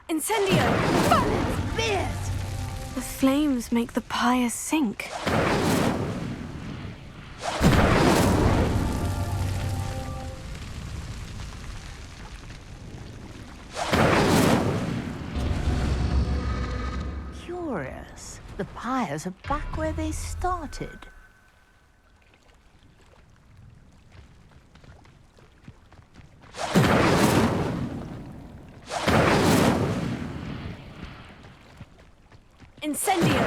Incendio! Violence! Beers! The flames make the pyre sink. Curious. The pyres are back where they started. Incendio!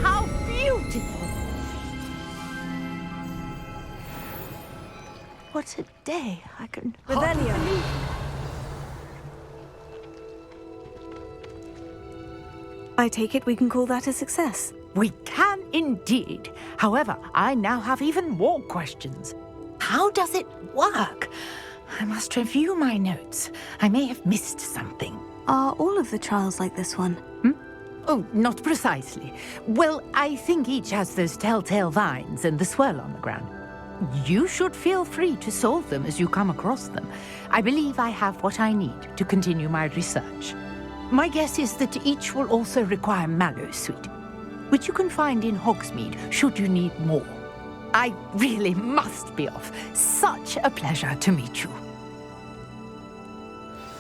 How beautiful! What a day! I can hardly Revelio. believe. I take it we can call that a success. We can indeed. However, I now have even more questions. How does it work? I must review my notes. I may have missed something. Are all of the trials like this one? Oh, not precisely. Well, I think each has those telltale vines and the swirl on the ground. You should feel free to solve them as you come across them. I believe I have what I need to continue my research. My guess is that each will also require mallow sweet, which you can find in Hogsmeade should you need more. I really must be off. Such a pleasure to meet you.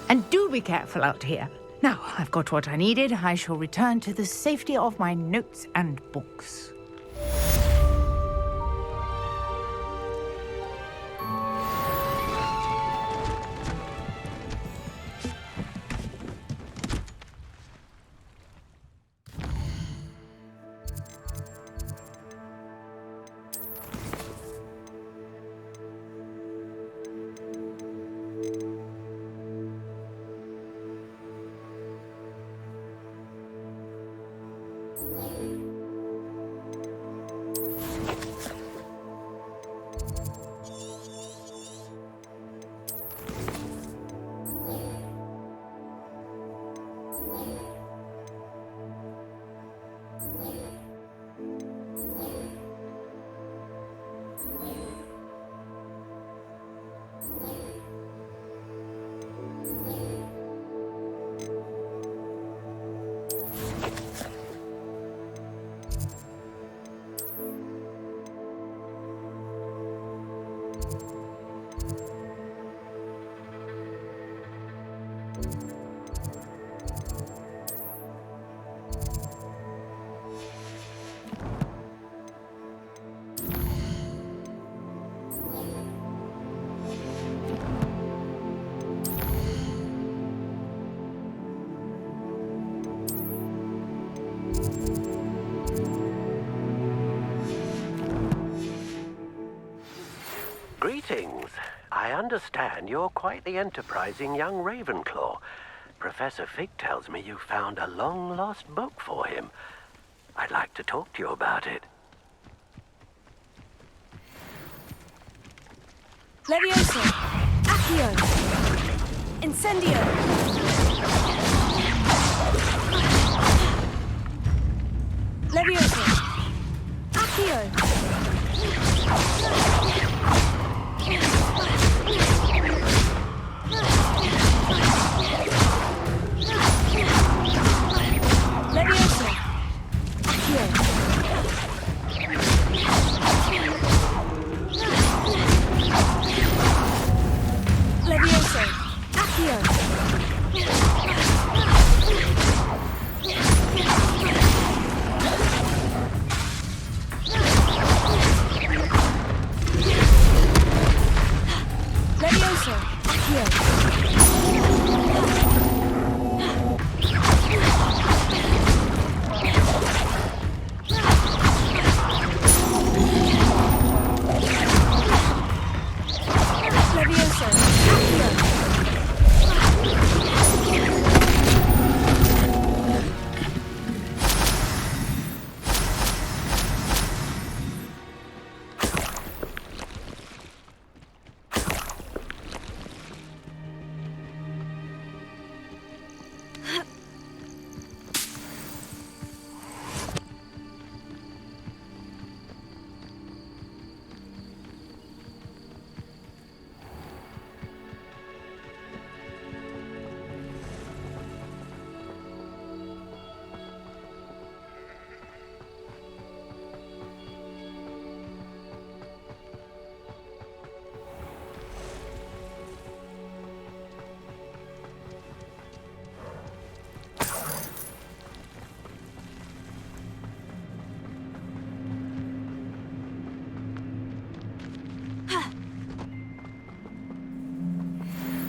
And do be careful out here. Now, I've got what I needed. I shall return to the safety of my notes and books. Greetings. I understand you're quite the enterprising young Ravenclaw. Professor Fig tells me you found a long-lost book for him. I'd like to talk to you about it. Levioso! Accio! Incendio! Levioso! Accio! Levioso! Accio! Levioso! Accio!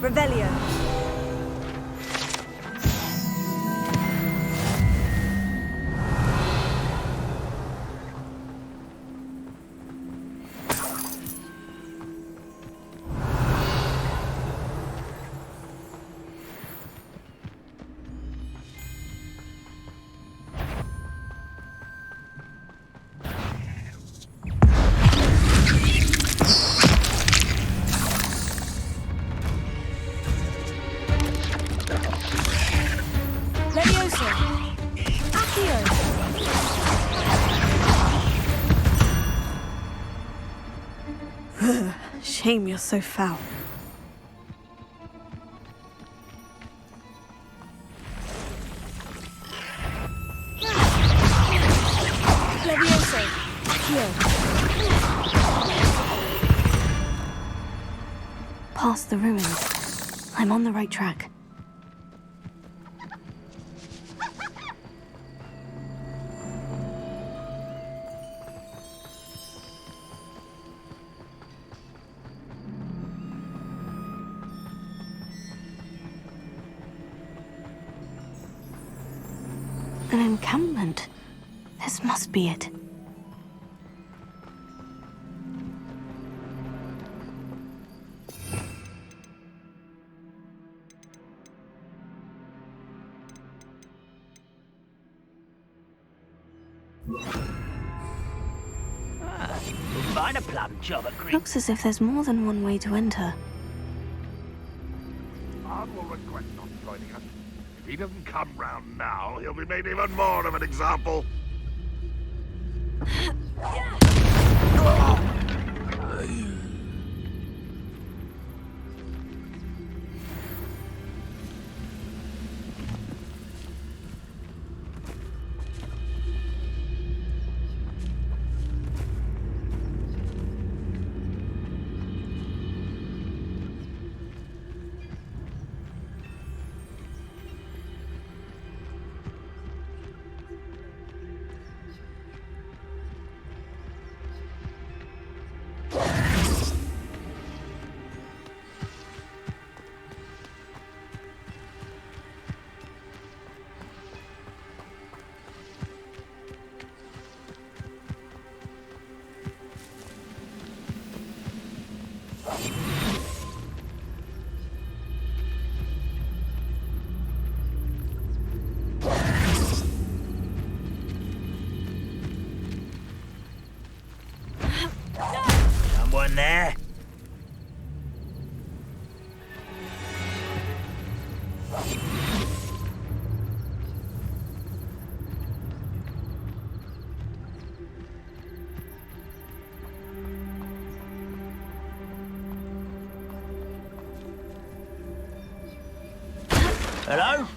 Revelio. Levioso. Accio. Shame you're so foul. Levioso. Accio. Past the ruins. I'm on the right track. An encampment. This must be it. Find a plum job at Green. Looks as if there's more than one way to enter. Arn will regret not joining us. If he doesn't come round now, he'll be made even more of an example. Someone there? Hello?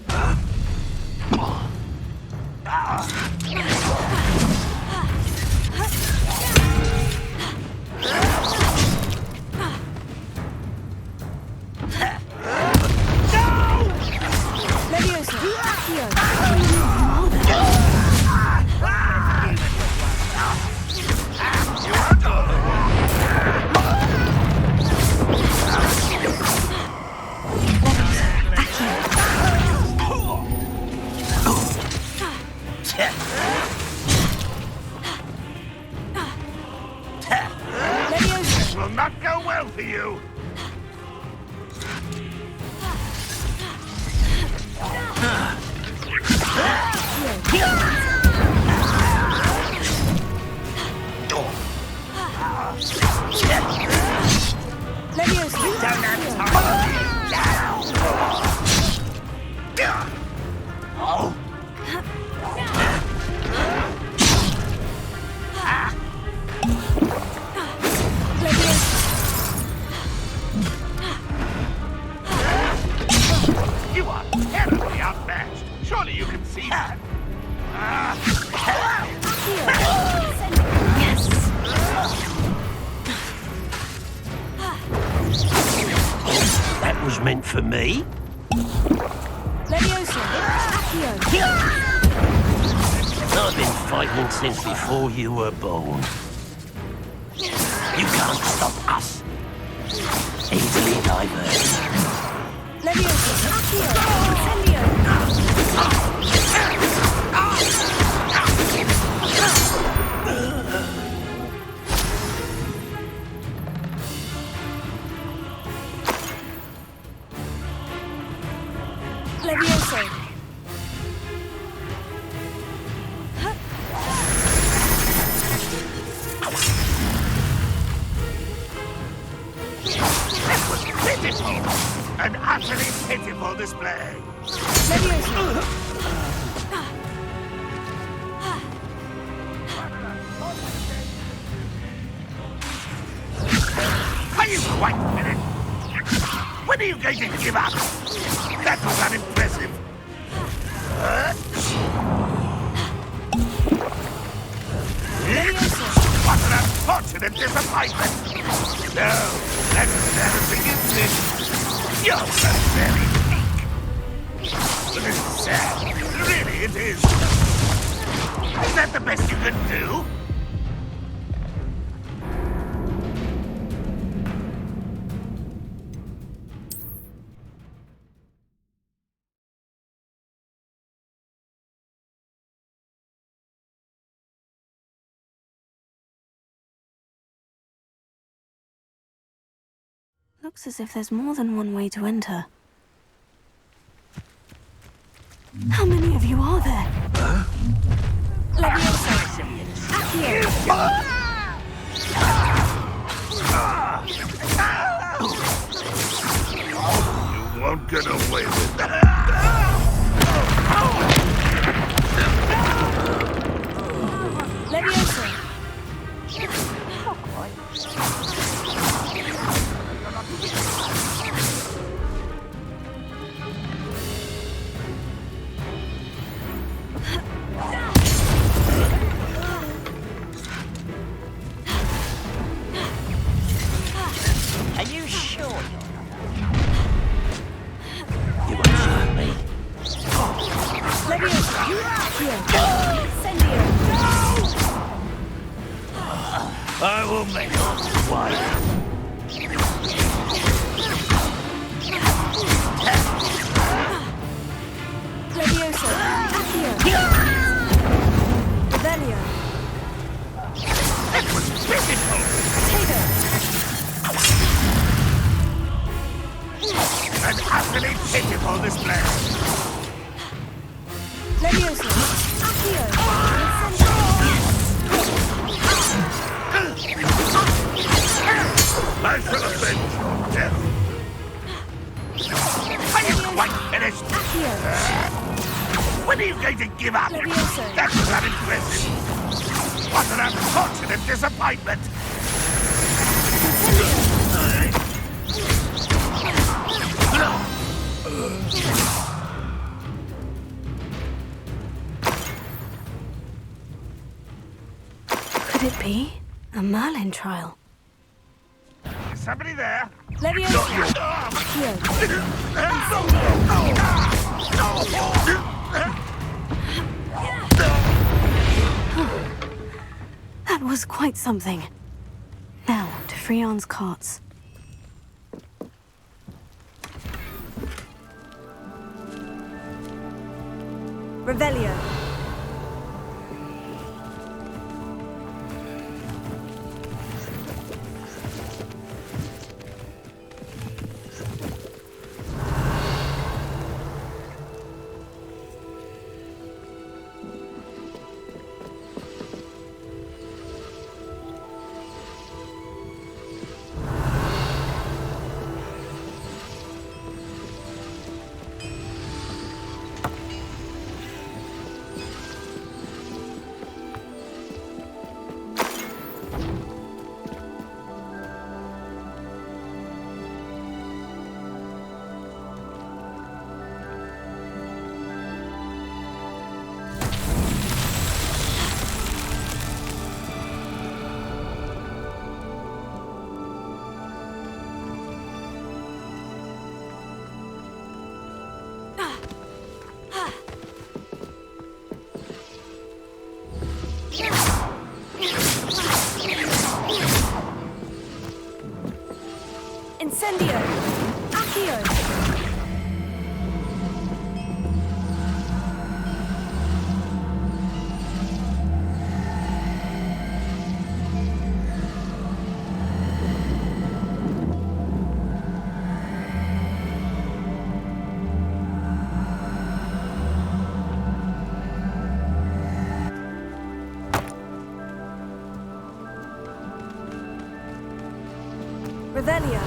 Levioso. Accio. Levioso. Will not go well for you. Levioso. Oh. You are terribly outmatched. Surely you can see that. That was meant for me. Levioso. Accio. I've been fighting since before you were born. You can't stop us. Easily diverted. Leviosa! Accio! Incendio! Leviosa! That was pitiful! An utterly pitiful display! Leviosa! Are you quite finished? When are you going to give up? That was unimpressive. What an unfortunate disappointment! No, that's embarrassing, isn't it? You're so very weak. But it's sad. Really, it is. Is that the best you can do? Looks as if there's more than one way to enter. How many of you are there? Leviosa! Accio! You won't get away with that. Leviosa! Are you sure? You won't hurt me. Leviosa! Accio! Incendio! I will make it wild. Leviosa! Accio! Revelio! That was pitiful! Potato! An utterly pitiful display! Leviosa! Accio! I shall avenge your death! Are you quite finished? Accio! When are you going to give up? Leviosa! That was unimpressive! What an unfortunate disappointment! Could it be a Merlin trial? Is somebody there? Leviosa! Accio! That was quite something. Now to Freon's carts. Revelio! Incendio! Accio! Revelio.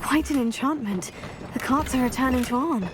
Quite an enchantment. The carts are returning to Arn.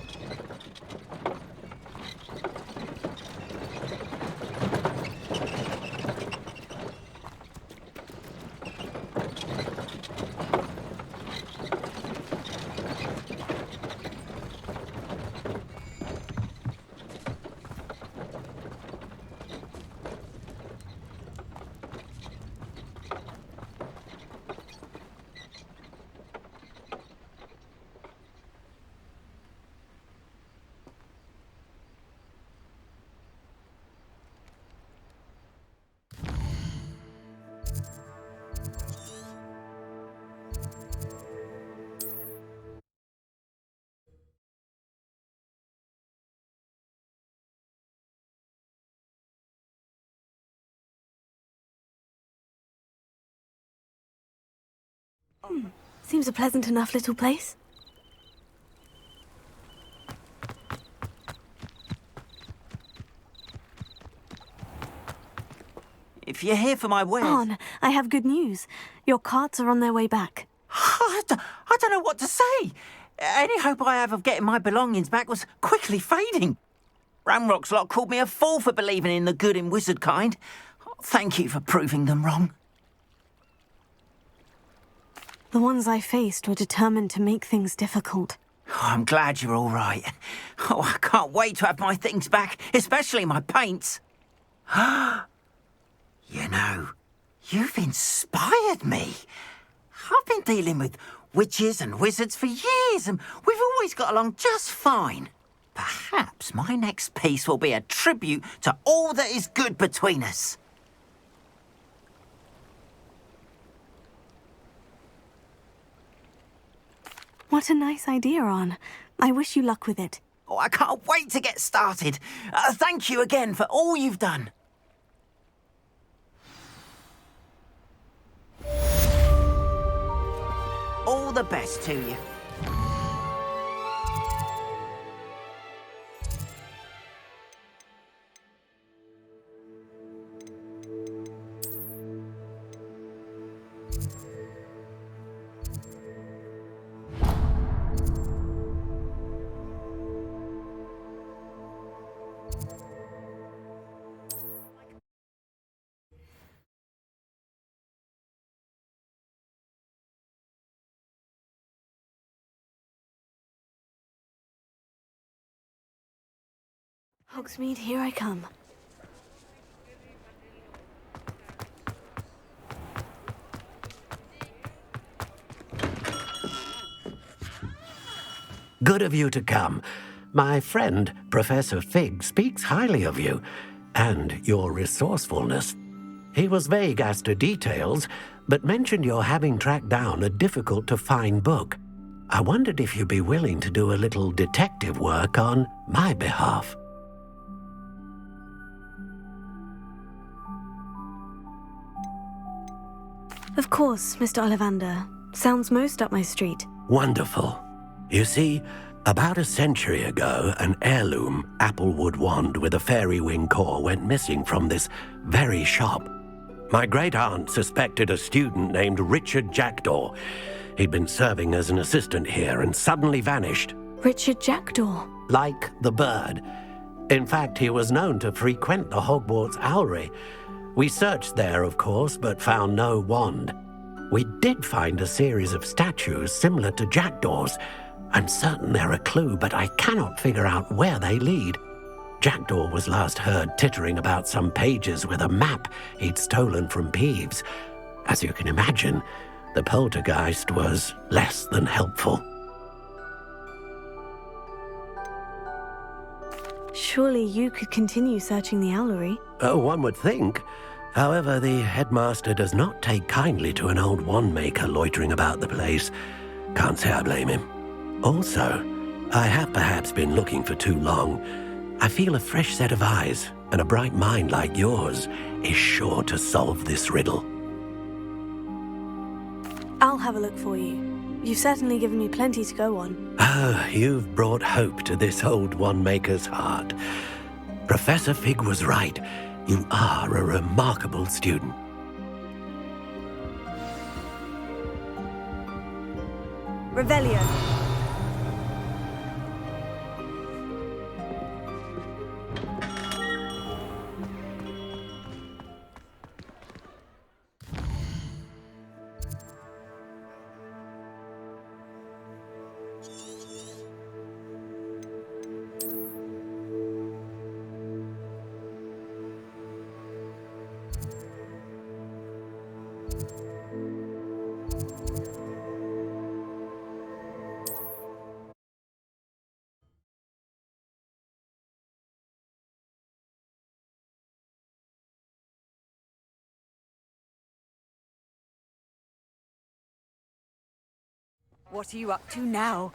Seems a pleasant enough little place. If you're here for my wares... Arn, I have good news. Your carts are on their way back. I don't know what to say. Any hope I have of getting my belongings back was quickly fading. Ramrock's lot called me a fool for believing in the good in wizard kind. Thank you for proving them wrong. The ones I faced were determined to make things difficult. Oh, I'm glad you're all right. Oh, I can't wait to have my things back, especially my paints. You know, you've inspired me. I've been dealing with witches and wizards for years, and we've always got along just fine. Perhaps my next piece will be a tribute to all that is good between us. What a nice idea, Arn. I wish you luck with it. Oh, I can't wait to get started. Thank you again for all you've done. All the best to you. Hogsmeade, here I come. Good of you to come. My friend, Professor Fig, speaks highly of you and your resourcefulness. He was vague as to details, but mentioned your having tracked down a difficult-to-find book. I wondered if you'd be willing to do a little detective work on my behalf. Of course, Mr. Ollivander. Sounds most up my street. Wonderful. You see, about a century ago, an heirloom applewood wand with a fairy wing core went missing from this very shop. My great-aunt suspected a student named Richard Jackdaw. He'd been serving as an assistant here and suddenly vanished. Richard Jackdaw? Like the bird. In fact, he was known to frequent the Hogwarts Owlery. We searched there, of course, but found no wand. We did find a series of statues similar to Jackdaw's. I'm certain they're a clue, but I cannot figure out where they lead. Jackdaw was last heard tittering about some pages with a map he'd stolen from Peeves. As you can imagine, the poltergeist was less than helpful. Surely you could continue searching the owlery. Oh, one would think. However, the headmaster does not take kindly to an old wand-maker loitering about the place. Can't say I blame him. Also, I have perhaps been looking for too long. I feel a fresh set of eyes and a bright mind like yours is sure to solve this riddle. I'll have a look for you. You've certainly given me plenty to go on. Ah, you've brought hope to this old wand-maker's heart. Professor Fig was right. You are a remarkable student. Revelio. What are you up to now?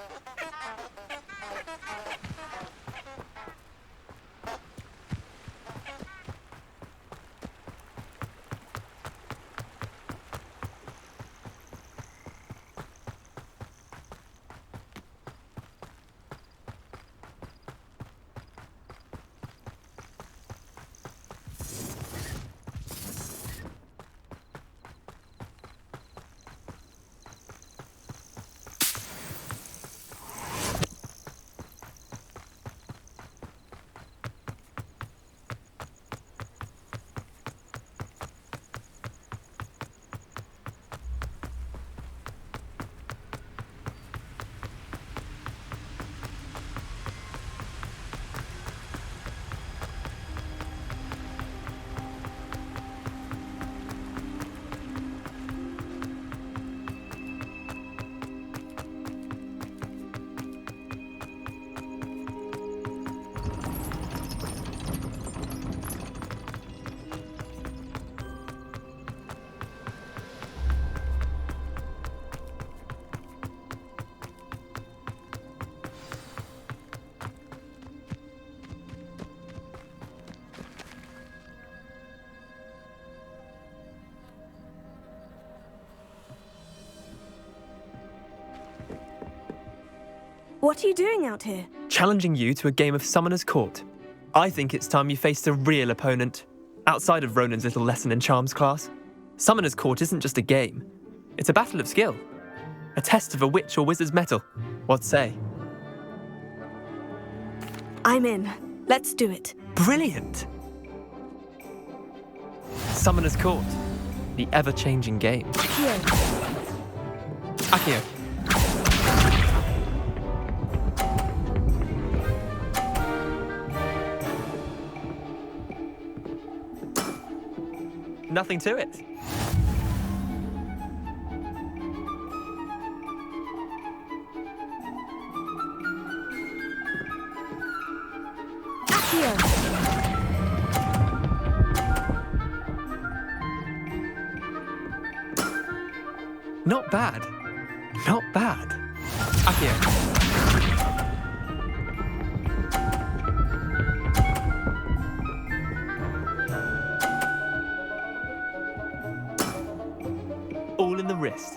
What are you doing out here? Challenging you to a game of Summoner's Court. I think it's time you faced a real opponent, outside of Ronan's little lesson in charms class. Summoner's Court isn't just a game. It's a battle of skill. A test of a witch or wizard's mettle. What say? I'm in. Let's do it. Brilliant! Summoner's Court. The ever-changing game. Here. Accio. Nothing to it. Not bad. Not bad. Akio. All in the wrist.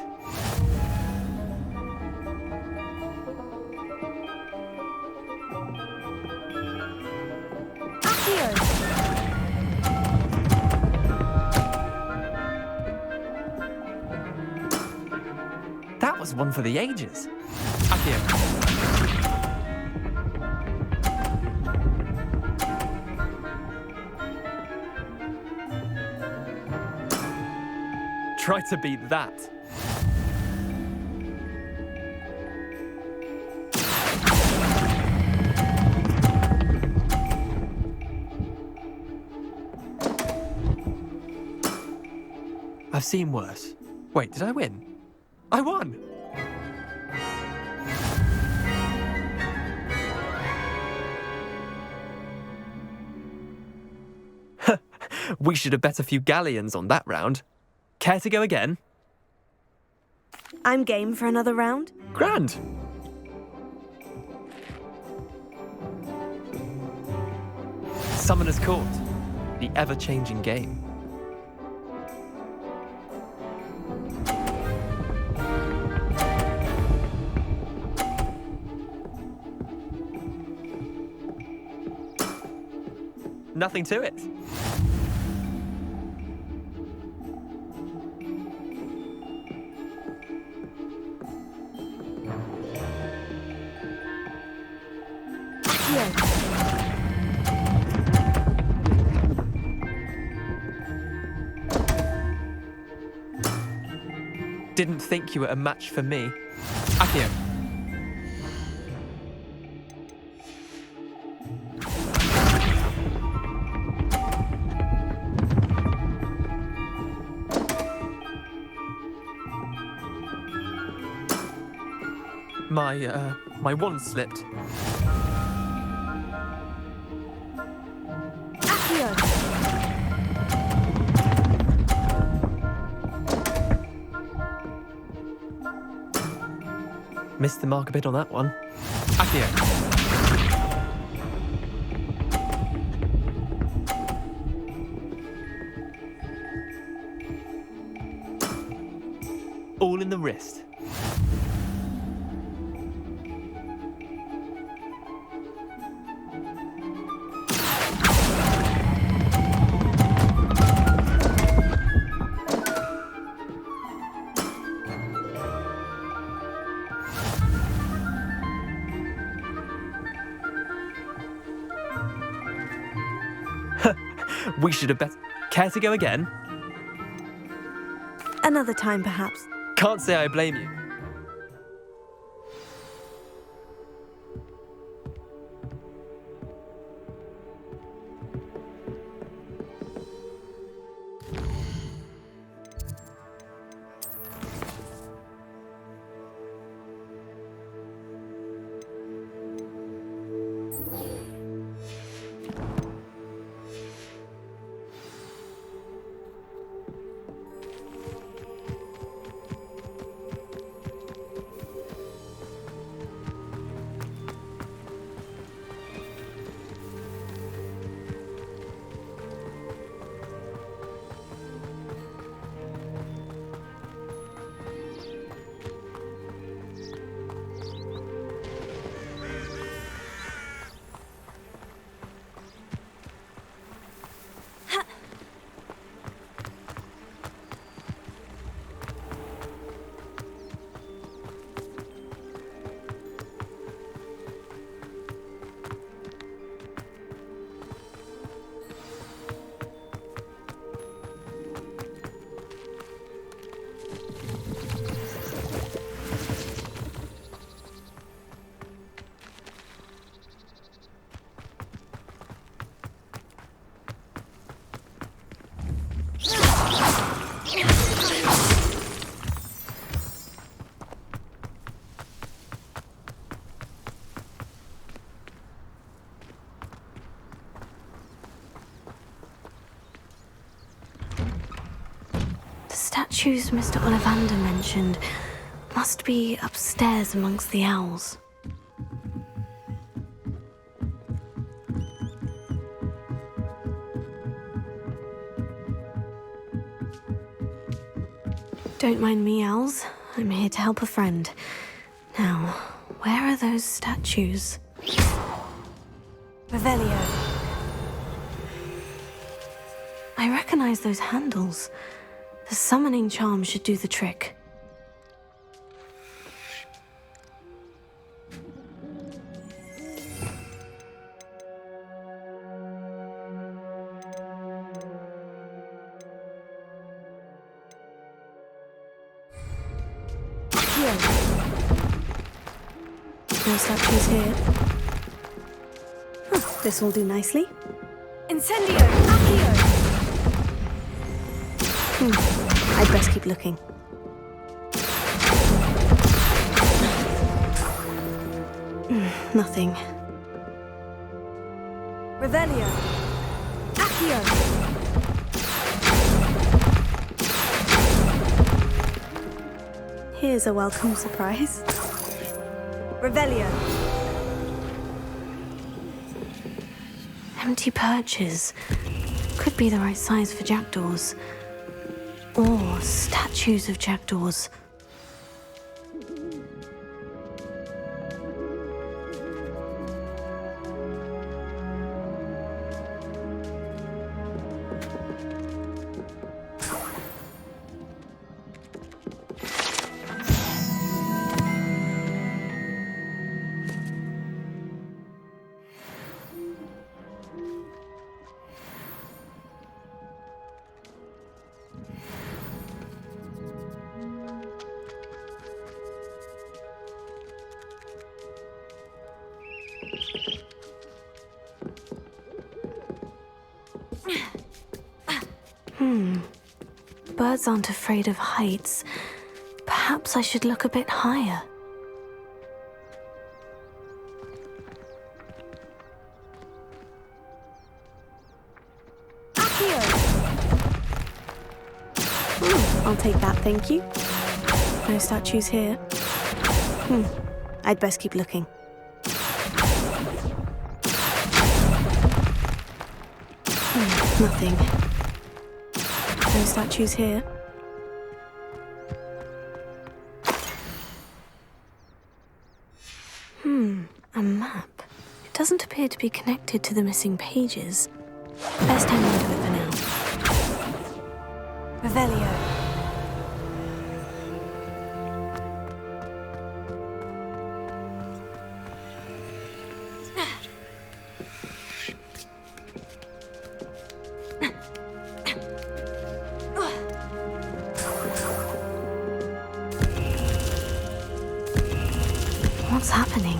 That was one for the ages. Akio. Try to beat that. I've seen worse. Wait, did I win? I won! We should have bet a few galleons on that round. Care to go again? I'm game for another round. Grand! Summoner's Court, the ever-changing game. Nothing to it. Didn't think you were a match for me. Akio. My wand slipped. Accio. Missed the mark a bit on that one. Akio. All in the wrist. We should have bet. Care to go again? Another time, perhaps. Can't say I blame you. statues Mr. Ollivander mentioned must be upstairs amongst the owls. Don't mind me, owls. I'm here to help a friend. Now, where are those statues? Revelio. I recognize those handles. The summoning charm should do the trick. Here. No statues here. Huh, this will do nicely. Incendio! Accio! I'd best keep looking. Nothing. Revelio! Accio! Here's a welcome surprise. Revelio! Empty perches. Could be the right size for jackdaws. Or statues of jackdaws. Birds aren't afraid of heights. Perhaps I should look a bit higher. I'll take that, thank you. No statues here. I'd best keep looking. Nothing. No statues here. A map. It doesn't appear to be connected to the missing pages. Best hang on to it for now. Revelio. What's happening?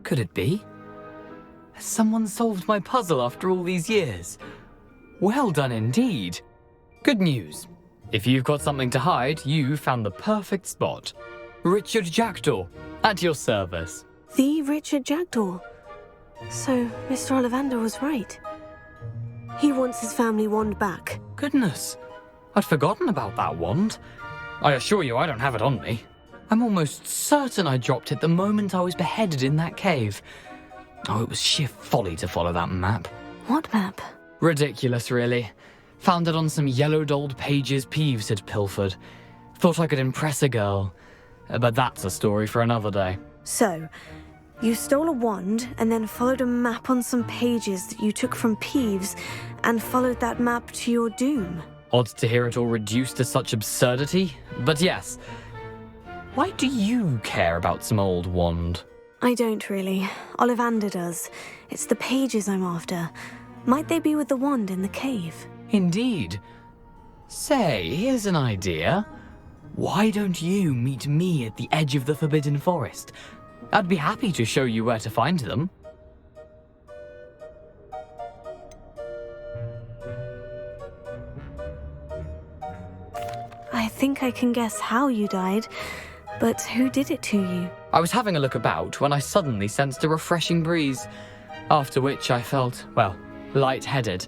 Could it be? Has someone solved my puzzle after all these years? Well done indeed. Good news. If you've got something to hide, you found the perfect spot. Richard Jackdaw, at your service. The Richard Jackdaw. So, Mr. Ollivander was right. He wants his family wand back. Goodness, I'd forgotten about that wand. I assure you I don't have it on me. I'm almost certain I dropped it the moment I was beheaded in that cave. Oh, it was sheer folly to follow that map. What map? Ridiculous, really. Found it on some yellowed old pages Peeves had pilfered. Thought I could impress a girl. But that's a story for another day. So, you stole a wand and then followed a map on some pages that you took from Peeves and followed that map to your doom. Odd to hear it all reduced to such absurdity, but yes. Why do you care about some old wand? I don't really. Ollivander does. It's the pages I'm after. Might they be with the wand in the cave? Indeed. Say, here's an idea. Why don't you meet me at the edge of the Forbidden Forest? I'd be happy to show you where to find them. I think I can guess how you died, but who did it to you? I was having a look about when I suddenly sensed a refreshing breeze, after which I felt, well, lightheaded.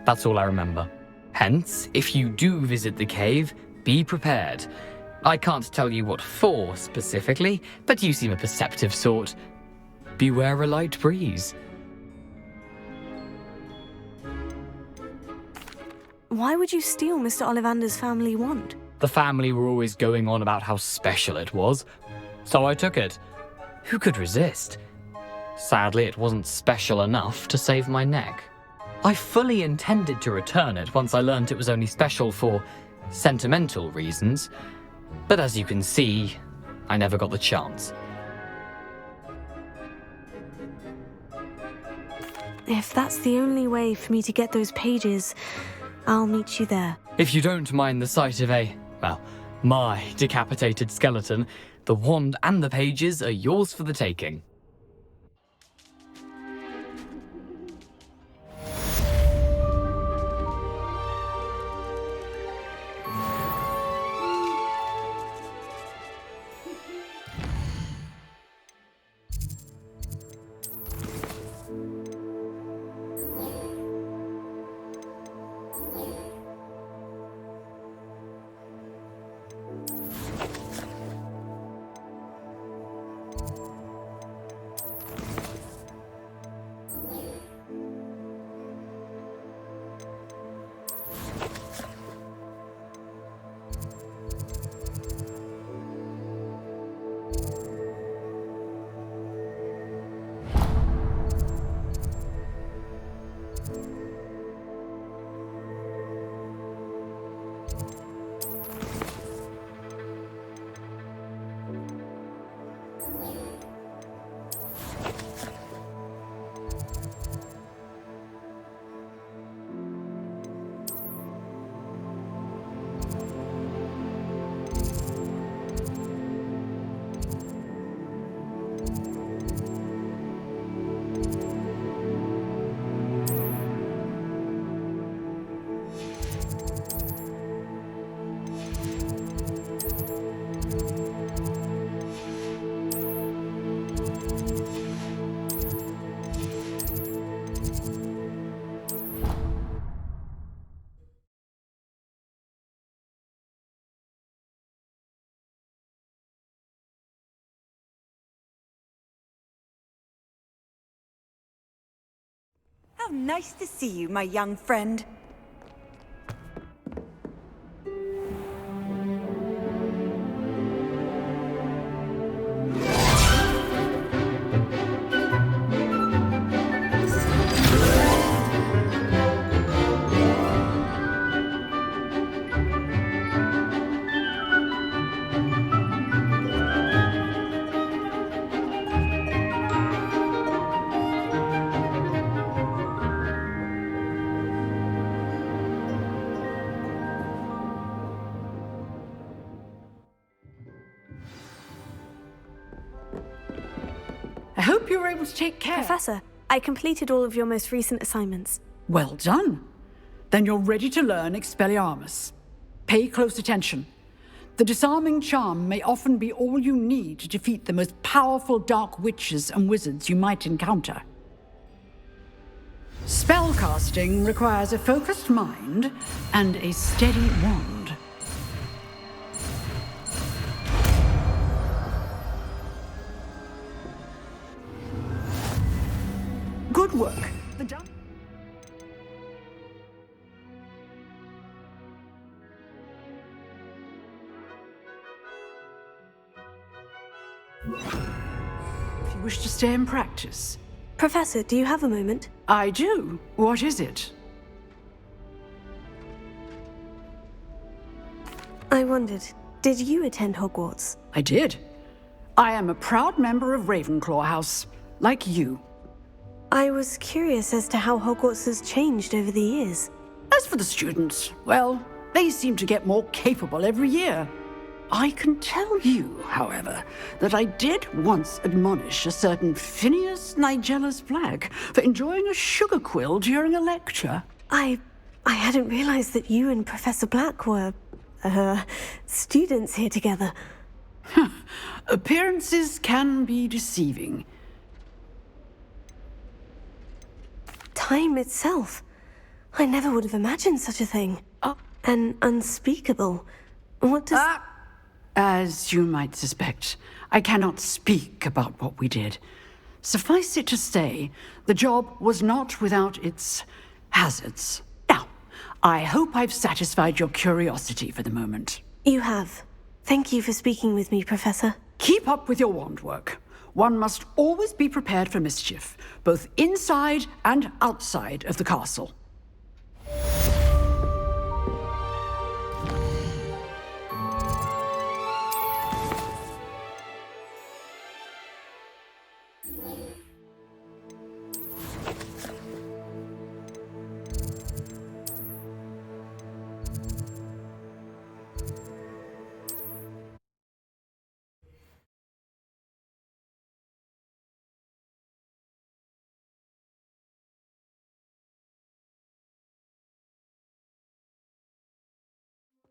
That's all I remember. Hence, if you do visit the cave, be prepared. I can't tell you what for specifically, but you seem a perceptive sort. Beware a light breeze. Why would you steal Mr. Ollivander's family wand? The family were always going on about how special it was, so I took it. Who could resist? Sadly, it wasn't special enough to save my neck. I fully intended to return it once I learned it was only special for sentimental reasons, but as you can see, I never got the chance. If that's the only way for me to get those pages, I'll meet you there. If you don't mind the sight of my decapitated skeleton, the wand and the pages are yours for the taking. How nice to see you, my young friend. I hope you were able to take care. Professor, I completed all of your most recent assignments. Well done. Then you're ready to learn Expelliarmus. Pay close attention. The disarming charm may often be all you need to defeat the most powerful dark witches and wizards you might encounter. Spellcasting requires a focused mind and a steady wand. Good work. If you wish to stay and practice. Professor, do you have a moment? I do. What is it? I wondered, did you attend Hogwarts? I did. I am a proud member of Ravenclaw House, like you. I was curious as to how Hogwarts has changed over the years. As for the students, well, they seem to get more capable every year. I can tell you, however, that I did once admonish a certain Phineas Nigellus Black for enjoying a sugar quill during a lecture. I hadn't realized that you and Professor Black were, students here together. Appearances can be deceiving. Time itself. I never would have imagined such a thing. An unspeakable. What does... As you might suspect, I cannot speak about what we did. Suffice it to say, the job was not without its hazards. Now, I hope I've satisfied your curiosity for the moment. You have. Thank you for speaking with me, Professor. Keep up with your wand work. One must always be prepared for mischief, both inside and outside of the castle.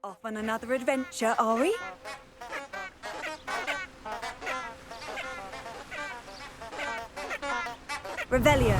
Off on another adventure, are we? Revelio.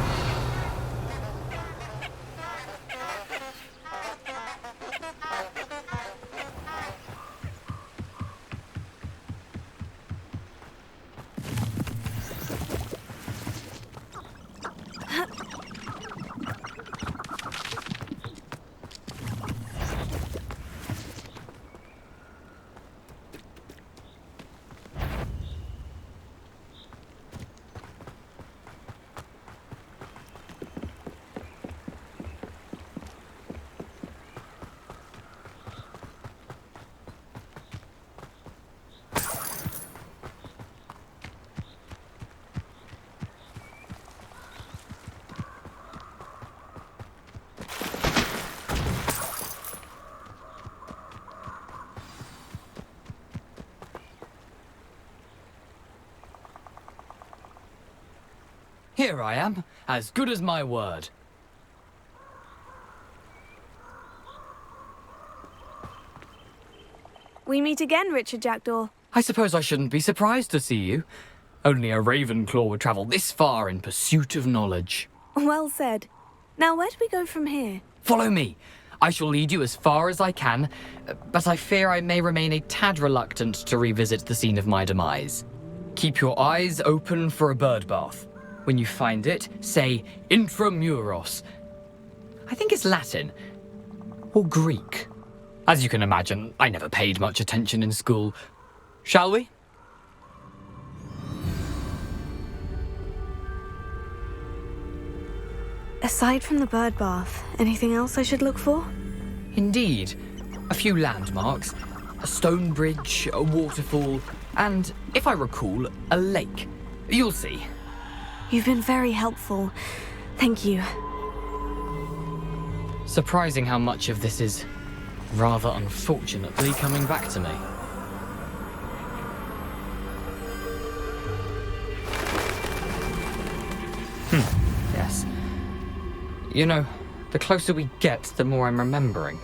Here I am, as good as my word. We meet again, Richard Jackdaw. I suppose I shouldn't be surprised to see you. Only a Ravenclaw would travel this far in pursuit of knowledge. Well said. Now, where do we go from here? Follow me. I shall lead you as far as I can, but I fear I may remain a tad reluctant to revisit the scene of my demise. Keep your eyes open for a bird bath. When you find it, say intramuros. I think it's Latin. Or Greek. As you can imagine, I never paid much attention in school. Shall we? Aside from the bird bath, anything else I should look for? Indeed. A few landmarks, a stone bridge, a waterfall, and, if I recall, a lake. You'll see. You've been very helpful. Thank you. Surprising how much of this is, rather unfortunately, coming back to me. Yes. You know, the closer we get, the more I'm remembering.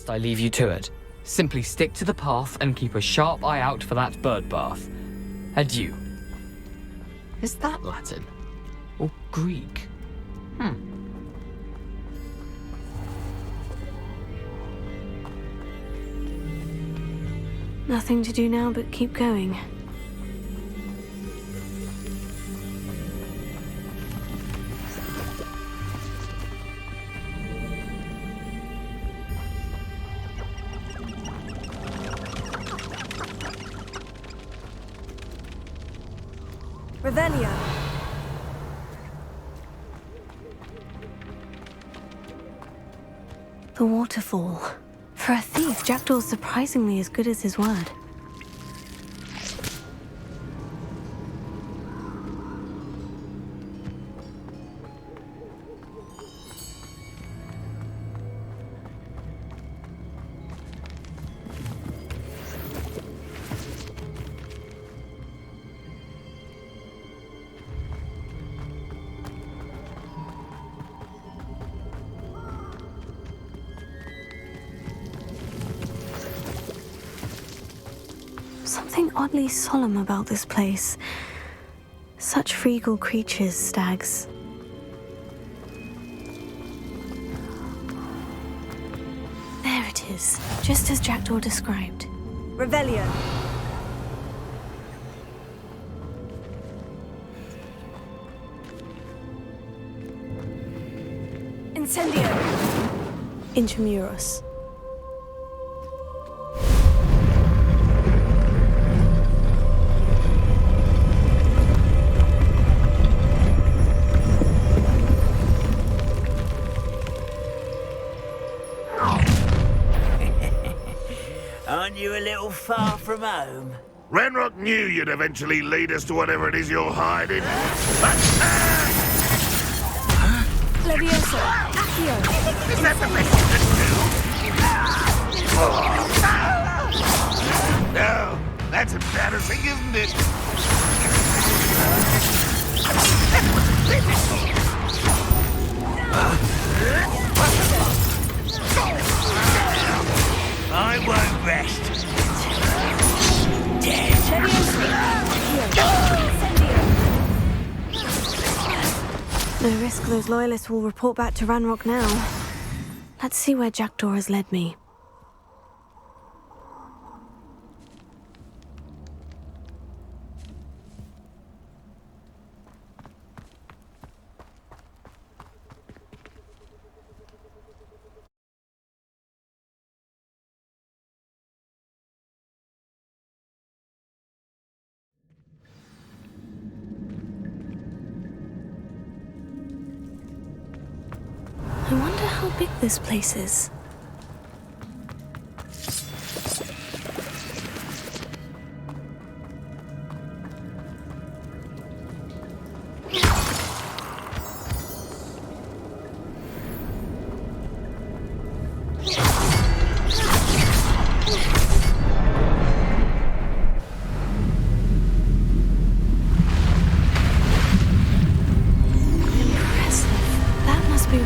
I leave you to it. Simply stick to the path and keep a sharp eye out for that bird bath. Adieu. Is that Latin? Or Greek? Nothing to do now but keep going. Revelio. The waterfall. For a thief, Jackdaw's surprisingly as good as his word. Something oddly solemn about this place. Such regal creatures, stags. There it is, just as Jackdaw described. Revelio. Incendio. Intramuros. Aren't you a little far from home? Ranrock knew you'd eventually lead us to whatever it is you're hiding. Levioso. Accio. Is that the best you can do? No, that's embarrassing, isn't it? I won't rest. No risk those loyalists will report back to Ranrock now. Let's see where Jackdaw has led me. I wonder how big this place is.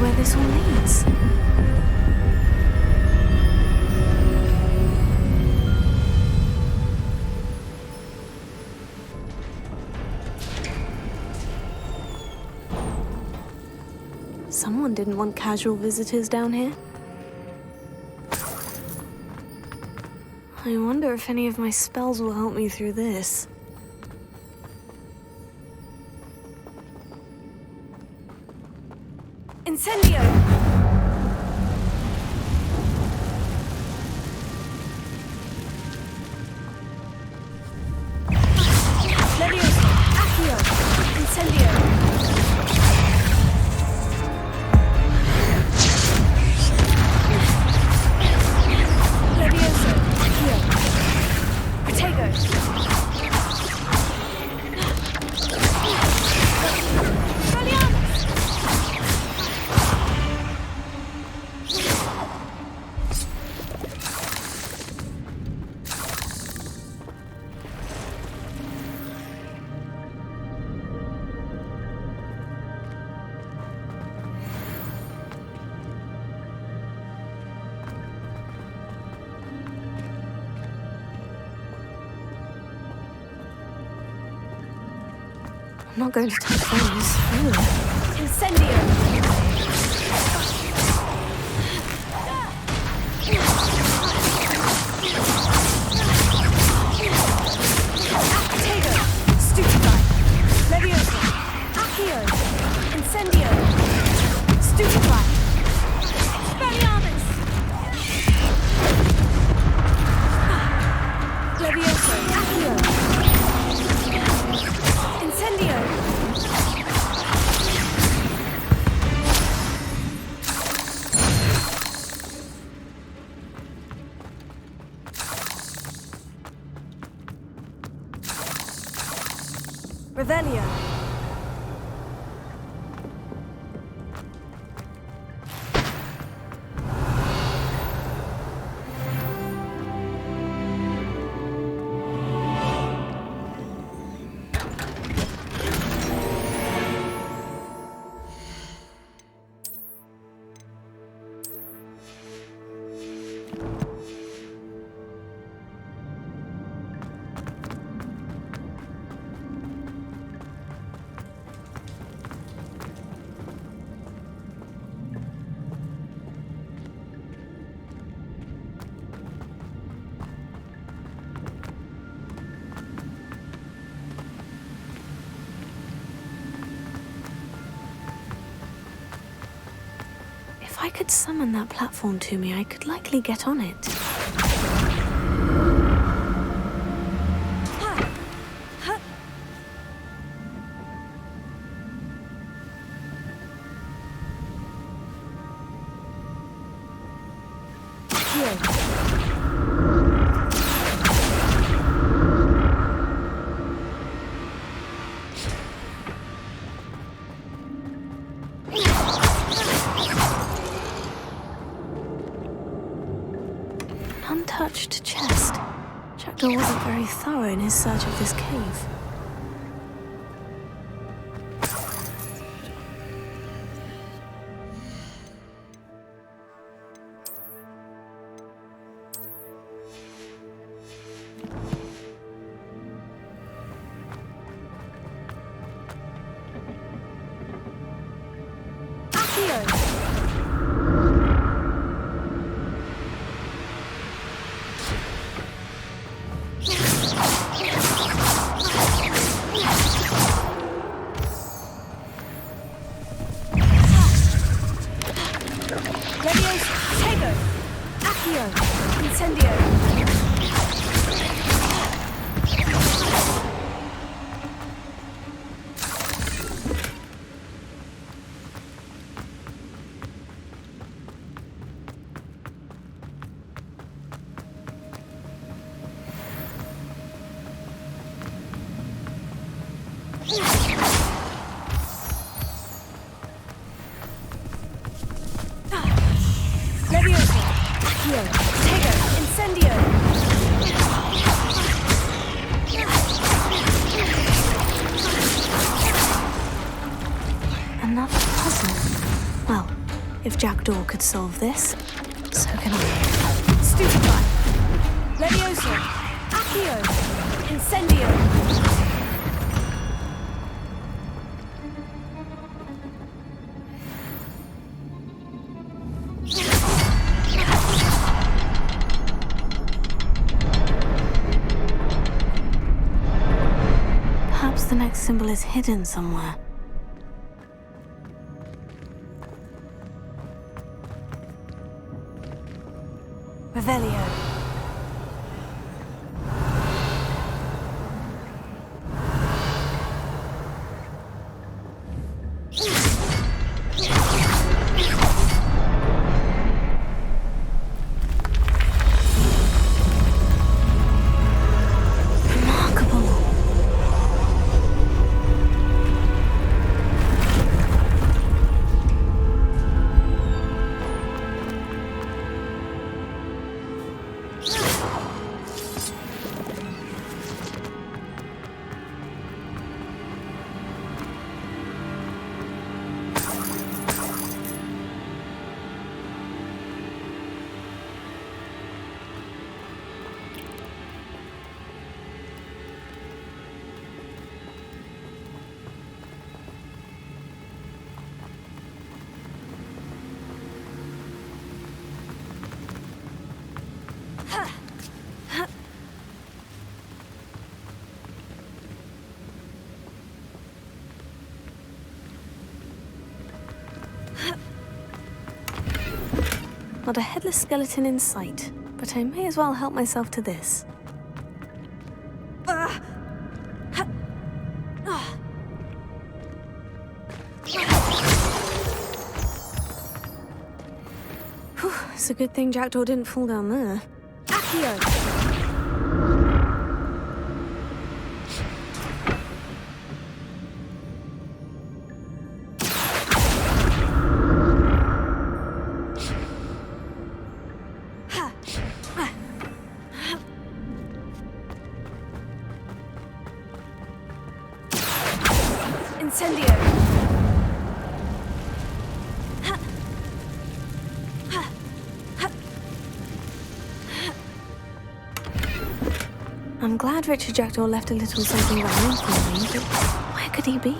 Where this all leads. Someone didn't want casual visitors down here. I wonder if any of my spells will help me through this. Incendio! Levioso! Accio! Incendio! Levioso! Accio! Protego! I'm not going to touch those. Ugh. Incendio! Actigo! Stupefy! Leviosa! Accio! Incendio! Stupefy! Expelliarmus! Leviosa! Accio! Incendio! Revelio. If I could summon that platform to me, I could likely get on it. Untouched chest. Jackdaw wasn't very thorough in his search of this cave. Another puzzle. Well, if Jackdaw could solve this, so can I. Stupefy! Leviosa! Accio! Incendio! Perhaps the next symbol is hidden somewhere. Revelio. Not a headless skeleton in sight, but I may as well help myself to this. Whew, it's a good thing Jackdaw didn't fall down there. Accio! Incendio! I'm glad Richard Jackdaw left a little something behind for me, but where could he be?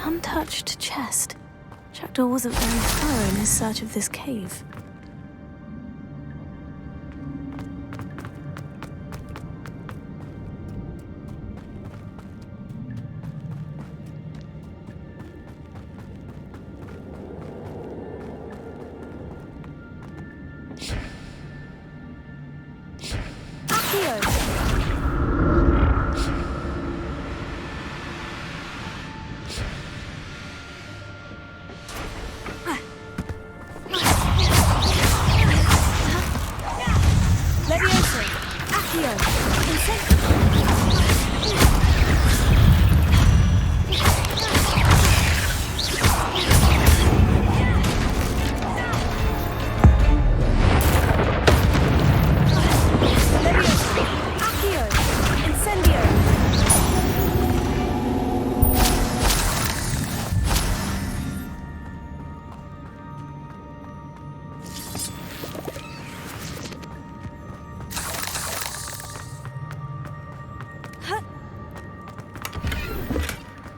Untouched chest. Jackdaw wasn't very thorough in his search of this cave.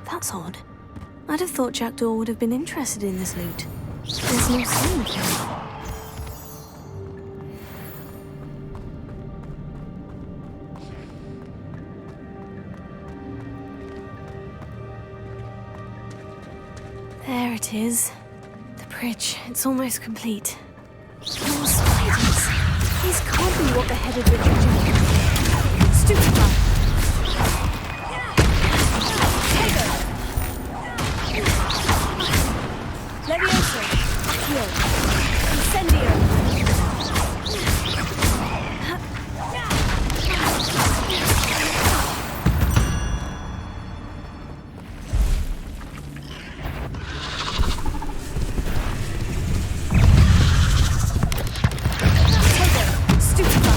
That's odd. I'd have thought Jackdaw would have been interested in this loot. There's no sign of him. There it is. The bridge. It's almost complete. More spiders. These can't be what the headed Richard Jackdaw. Stupefy. Levioso, Accio, Incendio. Stupefy.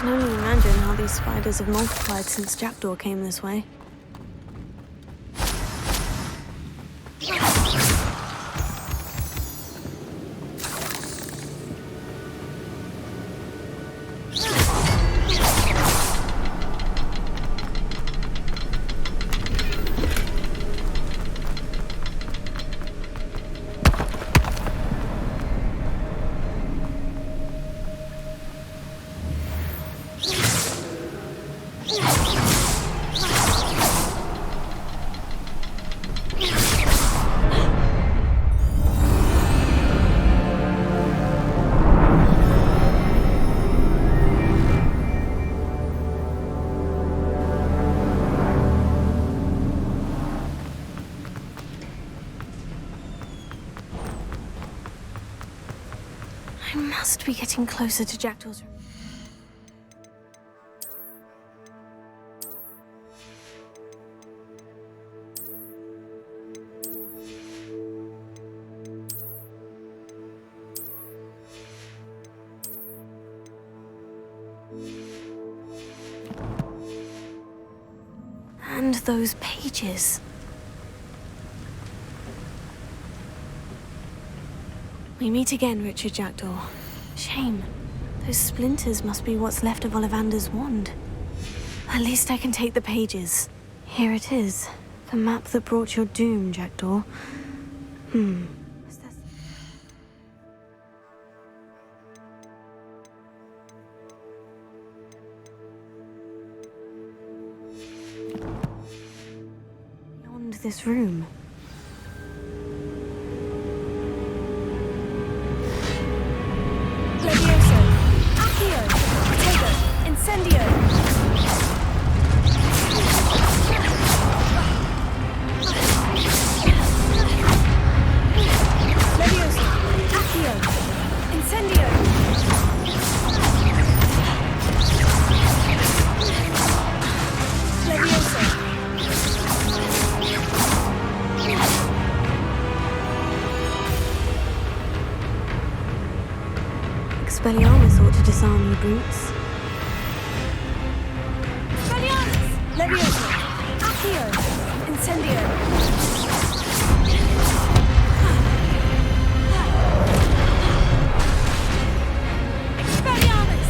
can only imagine how these spiders have multiplied since Jackdaw came this way. I must be getting closer to Jackdaw's room. And those pages. We meet again, Richard Jackdaw. Shame. Those splinters must be what's left of Ollivander's wand. At least I can take the pages. Here it is. The map that brought your doom, Jackdaw. Is that... Beyond this room. Expelliarmus ought to disarm you brutes. Expelliarmus! Levioso! Accio! Incendio! Expelliarmus!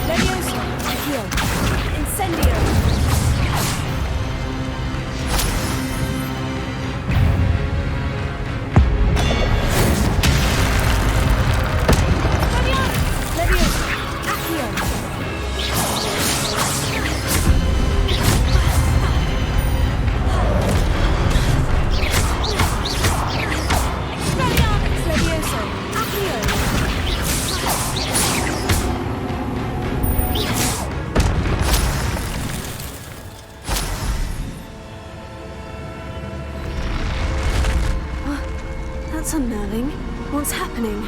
Levioso! Accio! Incendio! That's unnerving. What's happening?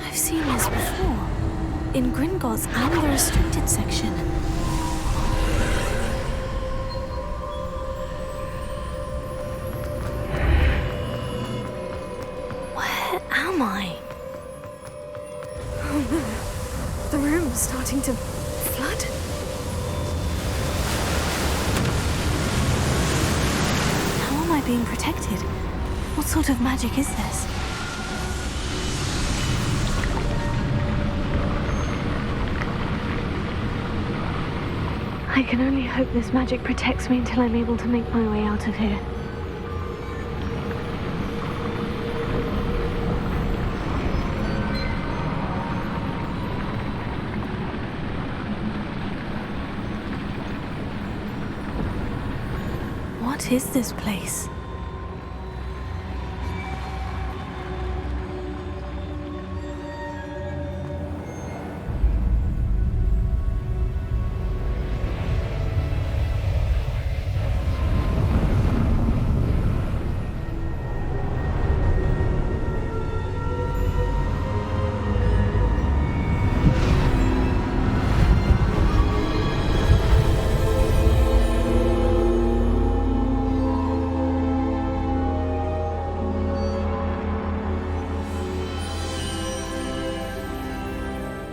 I've seen this before. In Gringotts and the restricted section. my. Oh no. The room's starting to flood. How am I being protected? What sort of magic is this? I can only hope this magic protects me until I'm able to make my way out of here. What is this place?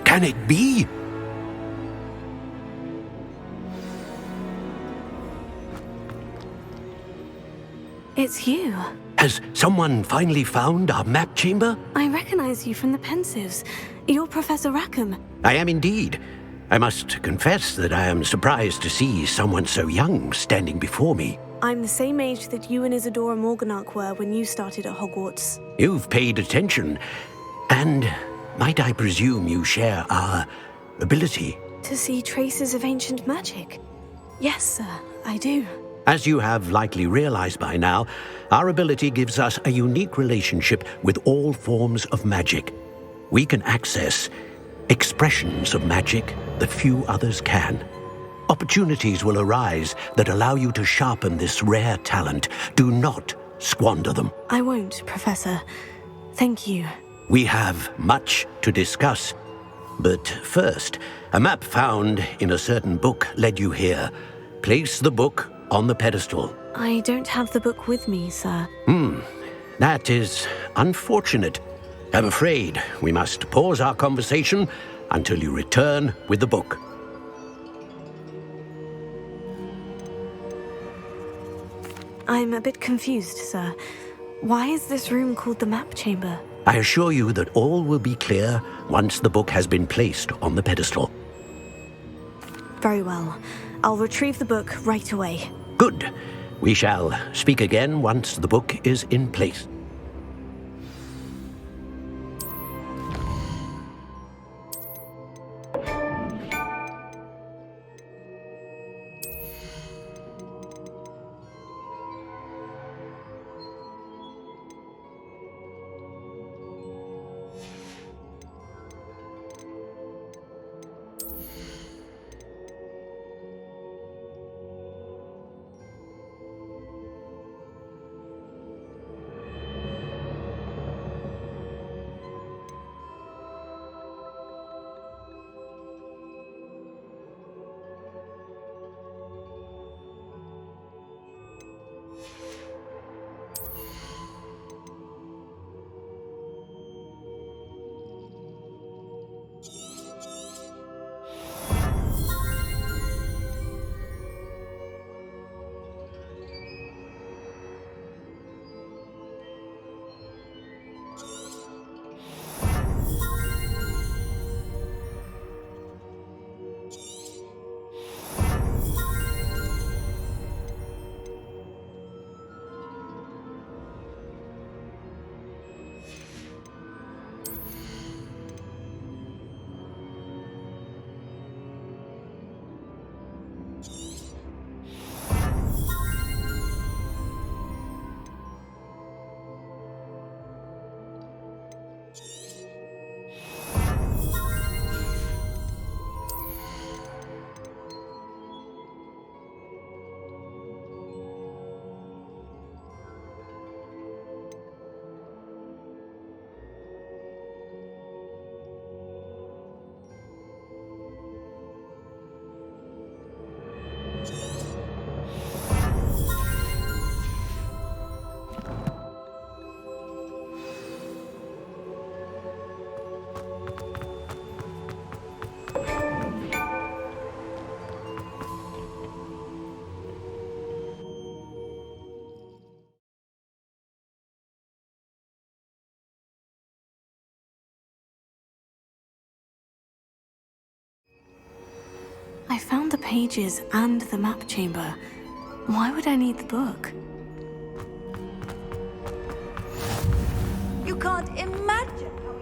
Can it be? It's you. Has someone finally found our map chamber? I recognize you from the Pensives. You're Professor Rackham. I am indeed. I must confess that I am surprised to see someone so young standing before me. I'm the same age that you and Isadora Morganach were when you started at Hogwarts. You've paid attention, and might I presume you share our ability? To see traces of ancient magic? Yes, sir, I do. As you have likely realized by now, our ability gives us a unique relationship with all forms of magic. We can access expressions of magic that few others can. Opportunities will arise that allow you to sharpen this rare talent. Do not squander them. I won't, Professor. Thank you. We have much to discuss. But first, a map found in a certain book led you here. Place the book on the pedestal. I don't have the book with me, sir. That is unfortunate. I'm afraid we must pause our conversation until you return with the book. I'm a bit confused, sir. Why is this room called the map chamber? I assure you that all will be clear once the book has been placed on the pedestal. Very well. I'll retrieve the book right away. Good. We shall speak again once the book is in place. I found the pages and the map chamber. Why would I need the book? You can't imagine how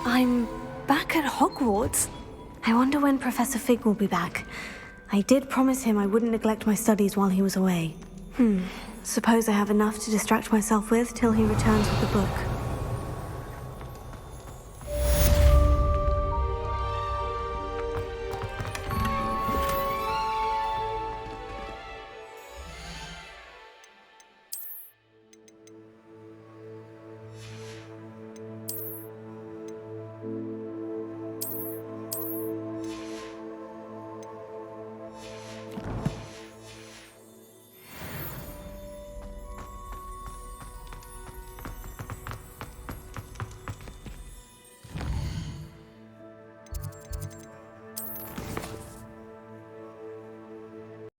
I'm back at Hogwarts. I wonder when Professor Fig will be back. I did promise him I wouldn't neglect my studies while he was away. Suppose I have enough to distract myself with till he returns with the book.